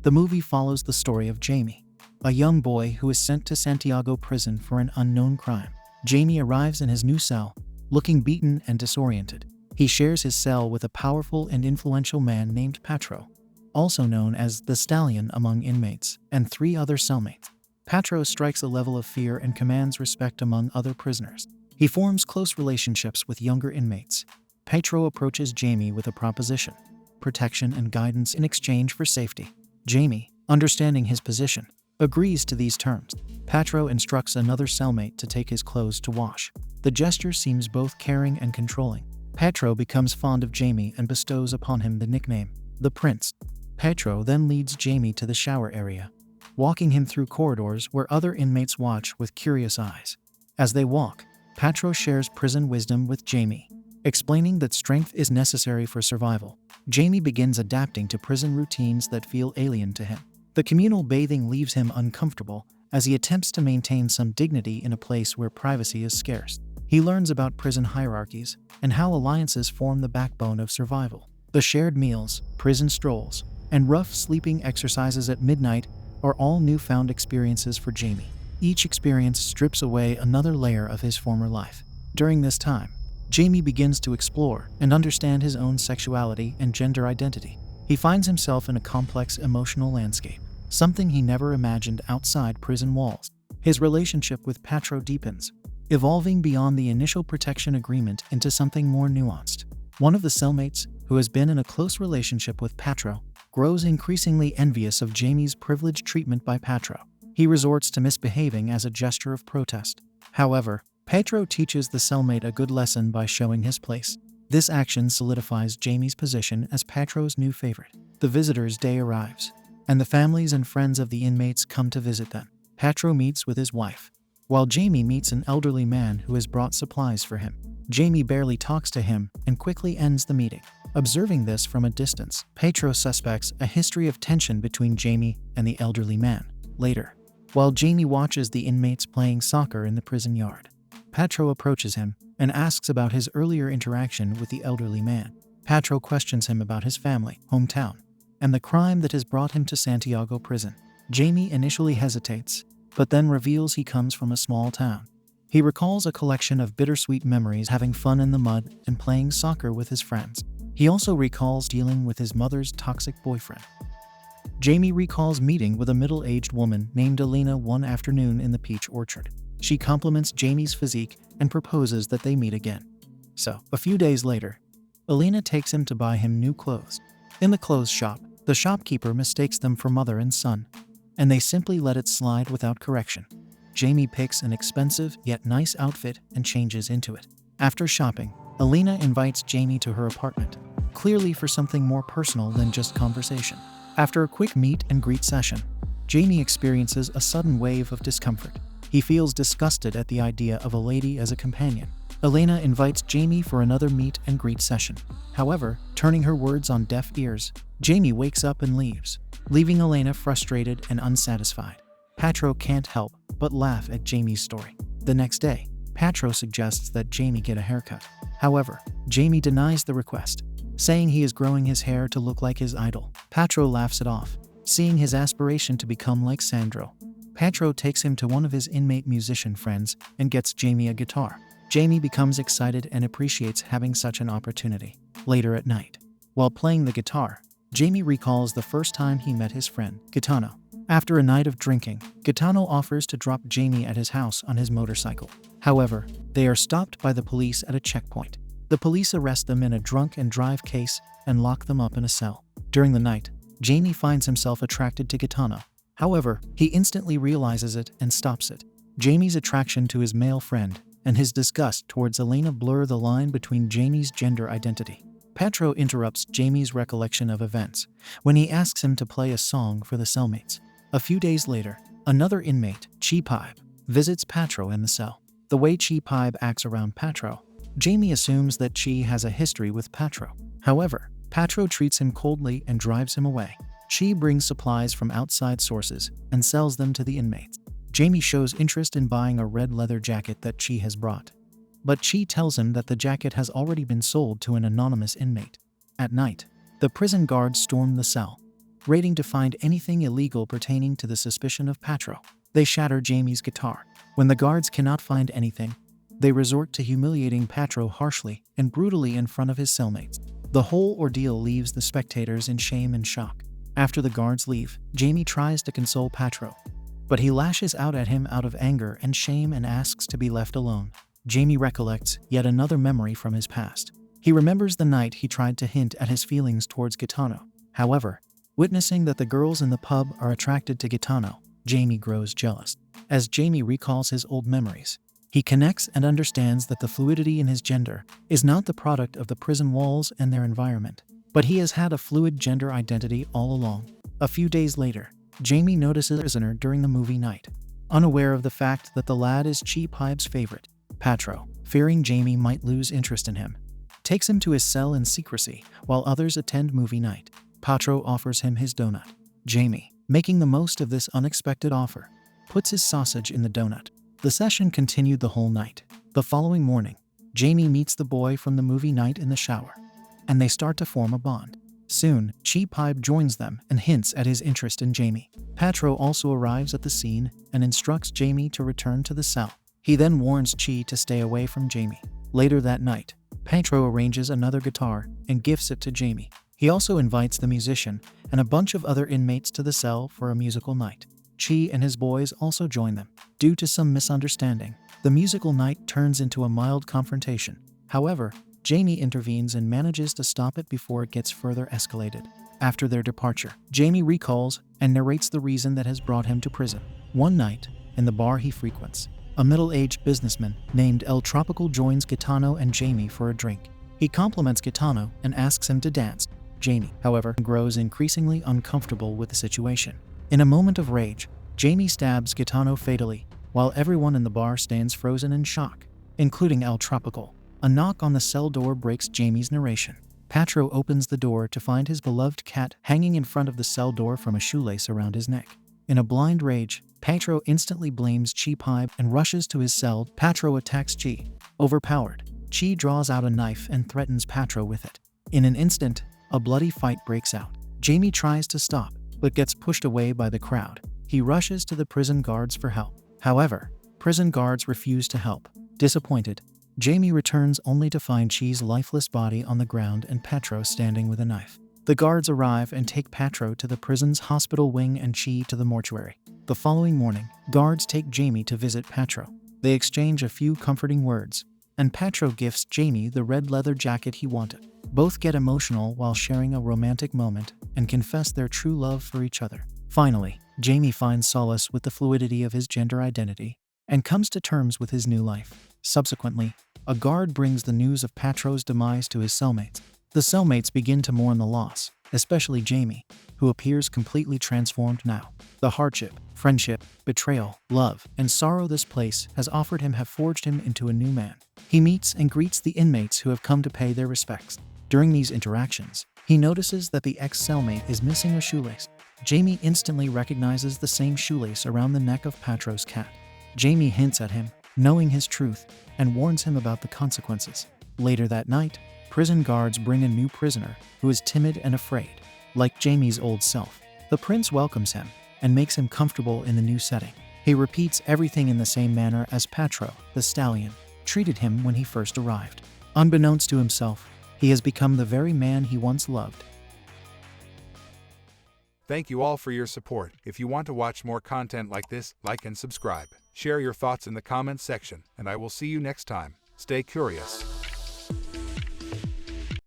The movie follows the story of Jamie, a young boy who is sent to Santiago prison for an unknown crime. Jamie arrives in his new cell, looking beaten and disoriented. He shares his cell with a powerful and influential man named Patro, also known as the Stallion among inmates, and 3 other cellmates. Patro strikes a level of fear and commands respect among other prisoners. He forms close relationships with younger inmates. Patro approaches Jamie with a proposition: protection and guidance in exchange for safety. Jamie, understanding his position, agrees to these terms. Patro instructs another cellmate to take his clothes to wash. The gesture seems both caring and controlling. Patro becomes fond of Jamie and bestows upon him the nickname, the Prince. Patro then leads Jamie to the shower area, walking him through corridors where other inmates watch with curious eyes. As they walk, Patro shares prison wisdom with Jamie, explaining that strength is necessary for survival. Jamie begins adapting to prison routines that feel alien to him. The communal bathing leaves him uncomfortable as he attempts to maintain some dignity in a place where privacy is scarce. He learns about prison hierarchies and how alliances form the backbone of survival. The shared meals, prison strolls, and rough sleeping exercises at midnight are all newfound experiences for Jamie. Each experience strips away another layer of his former life. During this time, Jamie begins to explore and understand his own sexuality and gender identity. He finds himself in a complex emotional landscape, something he never imagined outside prison walls. His relationship with Patro deepens, evolving beyond the initial protection agreement into something more nuanced. One of the cellmates, who has been in a close relationship with Patro, grows increasingly envious of Jamie's privileged treatment by Patro. He resorts to misbehaving as a gesture of protest. However, Patro teaches the cellmate a good lesson by showing his place. This action solidifies Jamie's position as Patro's new favorite. The visitors' day arrives, and the families and friends of the inmates come to visit them. Patro meets with his wife, while Jamie meets an elderly man who has brought supplies for him. Jamie barely talks to him and quickly ends the meeting. Observing this from a distance, Patro suspects a history of tension between Jamie and the elderly man. Later, while Jamie watches the inmates playing soccer in the prison yard, Patro approaches him and asks about his earlier interaction with the elderly man. Patro questions him about his family, hometown, and the crime that has brought him to Santiago prison. Jamie initially hesitates, but then reveals he comes from a small town. He recalls a collection of bittersweet memories, having fun in the mud and playing soccer with his friends. He also recalls dealing with his mother's toxic boyfriend. Jamie recalls meeting with a middle-aged woman named Elena one afternoon in the peach orchard. She compliments Jamie's physique and proposes that they meet again. So, a few days later, Elena takes him to buy him new clothes. In the clothes shop, the shopkeeper mistakes them for mother and son, and they simply let it slide without correction. Jamie picks an expensive yet nice outfit and changes into it. After shopping, Elena invites Jamie to her apartment, clearly for something more personal than just conversation. After a quick meet and greet session, Jamie experiences a sudden wave of discomfort. He feels disgusted at the idea of a lady as a companion. Elena invites Jamie for another meet and greet session. However, turning her words on deaf ears, Jamie wakes up and leaves, leaving Elena frustrated and unsatisfied. Patro can't help but laugh at Jamie's story. The next day, Patro suggests that Jamie get a haircut. However, Jamie denies the request, saying he is growing his hair to look like his idol. Patro laughs it off, seeing his aspiration to become like Sandro. Patro takes him to one of his inmate musician friends and gets Jamie a guitar. Jamie becomes excited and appreciates having such an opportunity. Later at night, while playing the guitar, Jamie recalls the first time he met his friend, Gaetano. After a night of drinking, Gaetano offers to drop Jamie at his house on his motorcycle. However, they are stopped by the police at a checkpoint. The police arrest them in a drunk and drive case and lock them up in a cell. During the night, Jamie finds himself attracted to Gaetano. However, he instantly realizes it and stops it. Jamie's attraction to his male friend and his disgust towards Elena blur the line between Jamie's gender identity. Patro interrupts Jamie's recollection of events when he asks him to play a song for the cellmates. A few days later, another inmate, Chi Pibe, visits Patro in the cell. The way Chi Pibe acts around Patro, Jamie assumes that Chi has a history with Patro. However, Patro treats him coldly and drives him away. Chi brings supplies from outside sources and sells them to the inmates. Jamie shows interest in buying a red leather jacket that Chi has brought, but Chi tells him that the jacket has already been sold to an anonymous inmate. At night, the prison guards storm the cell, raiding to find anything illegal pertaining to the suspicion of Patro. They shatter Jamie's guitar. When the guards cannot find anything, they resort to humiliating Patro harshly and brutally in front of his cellmates. The whole ordeal leaves the spectators in shame and shock. After the guards leave, Jamie tries to console Patro, but he lashes out at him out of anger and shame and asks to be left alone. Jamie recollects yet another memory from his past. He remembers the night he tried to hint at his feelings towards Gaetano. However, witnessing that the girls in the pub are attracted to Gaetano, Jamie grows jealous. As Jamie recalls his old memories, he connects and understands that the fluidity in his gender is not the product of the prison walls and their environment, but he has had a fluid gender identity all along. A few days later, Jamie notices a prisoner during the movie night. Unaware of the fact that the lad is Chi Pibe's favorite, Patro, fearing Jamie might lose interest in him, takes him to his cell in secrecy while others attend movie night. Patro offers him his donut. Jamie, making the most of this unexpected offer, puts his sausage in the donut. The session continued the whole night. The following morning, Jamie meets the boy from the movie night in the shower, and they start to form a bond. Soon, Chi Pibe joins them and hints at his interest in Jamie. Patro also arrives at the scene and instructs Jamie to return to the cell. He then warns Chi to stay away from Jamie. Later that night, Patro arranges another guitar and gifts it to Jamie. He also invites the musician and a bunch of other inmates to the cell for a musical night. Chi and his boys also join them. Due to some misunderstanding, the musical night turns into a mild confrontation. However, Jamie intervenes and manages to stop it before it gets further escalated. After their departure, Jamie recalls and narrates the reason that has brought him to prison. One night, in the bar he frequents, a middle-aged businessman named El Tropical joins Gaetano and Jamie for a drink. He compliments Gaetano and asks him to dance. Jamie, however, grows increasingly uncomfortable with the situation. In a moment of rage, Jamie stabs Gaetano fatally, while everyone in the bar stands frozen in shock, including El Tropical. A knock on the cell door breaks Jamie's narration. Patro opens the door to find his beloved cat hanging in front of the cell door from a shoelace around his neck. In a blind rage, Patro instantly blames Chi Pibe and rushes to his cell. Patro attacks Chi. Overpowered, Chi draws out a knife and threatens Patro with it. In an instant, a bloody fight breaks out. Jamie tries to stop, but gets pushed away by the crowd. He rushes to the prison guards for help. However, prison guards refuse to help. Disappointed, Jamie returns only to find Chi's lifeless body on the ground and Patro standing with a knife. The guards arrive and take Patro to the prison's hospital wing and Chi to the mortuary. The following morning, guards take Jamie to visit Patro. They exchange a few comforting words, and Patro gifts Jamie the red leather jacket he wanted. Both get emotional while sharing a romantic moment and confess their true love for each other. Finally, Jamie finds solace with the fluidity of his gender identity and comes to terms with his new life. Subsequently, a guard brings the news of Patro's demise to his cellmates. The cellmates begin to mourn the loss, especially Jamie, who appears completely transformed now. The hardship, friendship, betrayal, love, and sorrow this place has offered him have forged him into a new man. He meets and greets the inmates who have come to pay their respects. During these interactions, he notices that the ex-cellmate is missing a shoelace. Jamie instantly recognizes the same shoelace around the neck of Patro's cat. Jamie hints at him, knowing his truth, and warns him about the consequences. Later that night, prison guards bring a new prisoner who is timid and afraid, like Jamie's old self. The prince welcomes him and makes him comfortable in the new setting. He repeats everything in the same manner as Patro, the stallion, treated him when he first arrived. Unbeknownst to himself, he has become the very man he once loved. Thank you all for your support. If you want to watch more content like this, like and subscribe. Share your thoughts in the comments section, and I will see you next time. Stay curious.